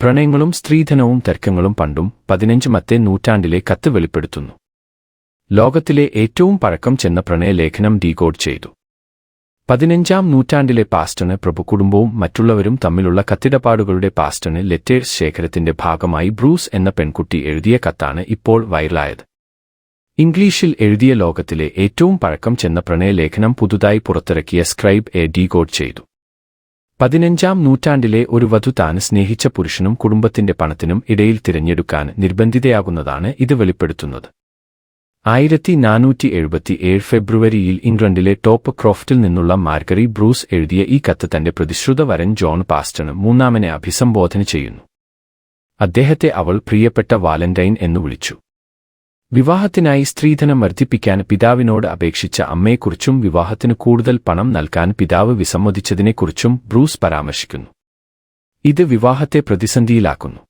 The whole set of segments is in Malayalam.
പ്രണയങ്ങളും സ്ത്രീധനവും തർക്കങ്ങളും പണ്ടും 15ാമത്തെ നൂറ്റാണ്ടിലെ കത്ത് വെളിപ്പെടുത്തുന്നു. ലോകത്തിലെ ഏറ്റവും പഴക്കം ചെന്ന പ്രണയലേഖനം ഡീകോഡ് ചെയ്തു. 15ാം നൂറ്റാണ്ടിലെ പാസ്റ്റണ് പ്രഭുകുടുംബവും മറ്റുള്ളവരും തമ്മിലുള്ള കത്തിടപാടുകളുടെ പാസ്റ്റണ് ലെറ്റേഴ്സ് ശേഖരത്തിന്റെ ഭാഗമായി ബ്രൂസ് എന്ന പെൺകുട്ടി എഴുതിയ കത്താണ് ഇപ്പോൾ വൈറലായത്. ഇംഗ്ലീഷിൽ എഴുതിയ ലോകത്തിലെ ഏറ്റവും പഴക്കം ചെന്ന പ്രണയലേഖനം പുതുതായി പുറത്തിറക്കിയ സ്ക്രൈബ് ഡീകോഡ് ചെയ്തു. 15ാം നൂറ്റാണ്ടിലെ ഒരു വധു താൻ സ്നേഹിച്ച പുരുഷനും കുടുംബത്തിന്റെ പണത്തിനും ഇടയിൽ തിരഞ്ഞെടുക്കാൻ നിർബന്ധിതയാകുന്നതാണ് ഇത് വെളിപ്പെടുത്തുന്നത്. 1477 ഫെബ്രുവരിയിൽ ഇംഗ്ലണ്ടിലെ ടോപ്പ് ക്രോഫ്റ്റിൽ നിന്നുള്ള മാർഗറി ബ്രൂസ് എഴുതിയ ഈ കത്ത് തന്റെ പ്രതിശ്രുത വരൻ ജോൺ പാസ്റ്റണ് മൂന്നാമനെ അഭിസംബോധന ചെയ്യുന്നു. അദ്ദേഹത്തെ അവൾ പ്രിയപ്പെട്ട വാലന്റൈൻ എന്നു വിളിച്ചു. വിവാഹത്തിനായി സ്ത്രീധനം വർദ്ധിപ്പിക്കാൻ പിതാവിനോട് അപേക്ഷിച്ച അമ്മയെക്കുറിച്ചും വിവാഹത്തിന് കൂടുതൽ പണം നൽകാൻ പിതാവ് വിസമ്മതിച്ചതിനെക്കുറിച്ചും ബ്രൂസ് പരാമർശിക്കുന്നു. ഇത് വിവാഹത്തെ പ്രതിസന്ധിയിലാക്കുന്നു.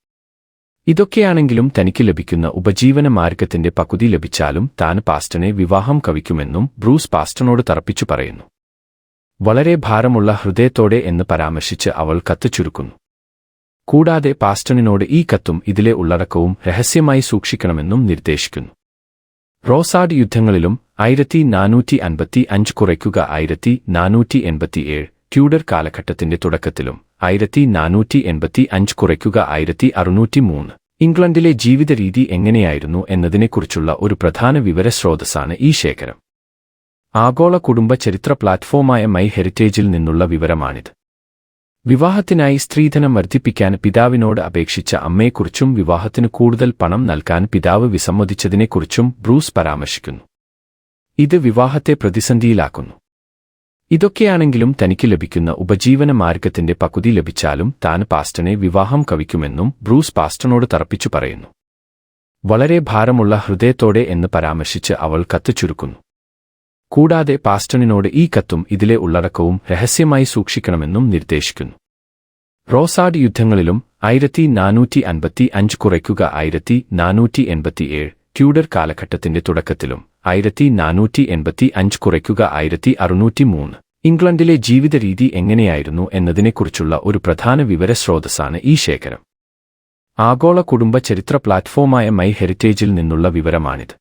ഇതൊക്കെയാണെങ്കിലും തനിക്ക് ലഭിക്കുന്ന ഉപജീവന മാർഗത്തിന്റെ പകുതി ലഭിച്ചാലും താൻ പാസ്റ്റനെ വിവാഹം കഴിക്കുമെന്നും ബ്രൂസ് പാസ്റ്റനോട് തറപ്പിച്ചു പറയുന്നു. വളരെ ഭാരമുള്ള ഹൃദയത്തോടെ എന്ന് പരാമർശിച്ച് അവൾ കത്ത് ചുരുക്കുന്നു. കൂടാതെ പാസ്റ്റണിനോട് ഈ കത്തും ഇതിലെ ഉള്ളടക്കവും രഹസ്യമായി സൂക്ഷിക്കണമെന്നും നിർദ്ദേശിക്കുന്നു. റോസാഡ് യുദ്ധങ്ങളിലും 1455 കുറയ്ക്കുക 1487 ട്യൂഡർ കാലഘട്ടത്തിന്റെ തുടക്കത്തിലും 1485 കുറയ്ക്കുക 1603 ഇംഗ്ലണ്ടിലെ ജീവിതരീതി എങ്ങനെയായിരുന്നു എന്നതിനെക്കുറിച്ചുള്ള ഒരു പ്രധാന വിവരസ്രോതസ്സാണ് ഈ ശേഖരം. ആഗോള കുടുംബ ചരിത്ര പ്ലാറ്റ്ഫോമായ മൈ ഹെറിറ്റേജിൽ നിന്നുള്ള വിവരമാണിത്. വിവാഹത്തിനായി സ്ത്രീധനം വർദ്ധിപ്പിക്കാൻ പിതാവിനോട് അപേക്ഷിച്ച അമ്മയെക്കുറിച്ചും വിവാഹത്തിന് കൂടുതൽ പണം നൽകാൻ പിതാവ് വിസമ്മതിച്ചതിനെക്കുറിച്ചും ബ്രൂസ് പരാമർശിക്കുന്നു. ഇത് വിവാഹത്തെ പ്രതിസന്ധിയിലാക്കുന്നു. ഇതൊക്കെയാണെങ്കിലും തനിക്ക് ലഭിക്കുന്ന ഉപജീവന മാർഗത്തിന്റെ പകുതി ലഭിച്ചാലും താൻ പാസ്റ്റനെ വിവാഹം കഴിക്കുമെന്നും ബ്രൂസ് പാസ്റ്റനോട് തറപ്പിച്ചു പറയുന്നു. വളരെ ഭാരമുള്ള ഹൃദയത്തോടെ എന്ന് പരാമർശിച്ച് അവൾ കത്ത് ചുരുക്കുന്നു. കൂടാതെ പാസ്റ്റണിനോട് ഈ കത്തും ഇതിലെ ഉള്ളടക്കവും രഹസ്യമായി സൂക്ഷിക്കണമെന്നും നിർദ്ദേശിക്കുന്നു. റോസാഡ് യുദ്ധങ്ങളിലും 1455 കുറയ്ക്കുക 1487 ട്യൂഡർ കാലഘട്ടത്തിന്റെ തുടക്കത്തിലും 1485 കുറയ്ക്കുക 1603 ഇംഗ്ലണ്ടിലെ ജീവിതരീതി എങ്ങനെയായിരുന്നു എന്നതിനെക്കുറിച്ചുള്ള ഒരു പ്രധാന വിവരസ്രോതസ്സാണ് ഈ ശേഖരം. ആഗോള കുടുംബ ചരിത്ര പ്ലാറ്റ്ഫോമായ മൈ ഹെറിറ്റേജിൽ നിന്നുള്ള വിവരമാണിത്.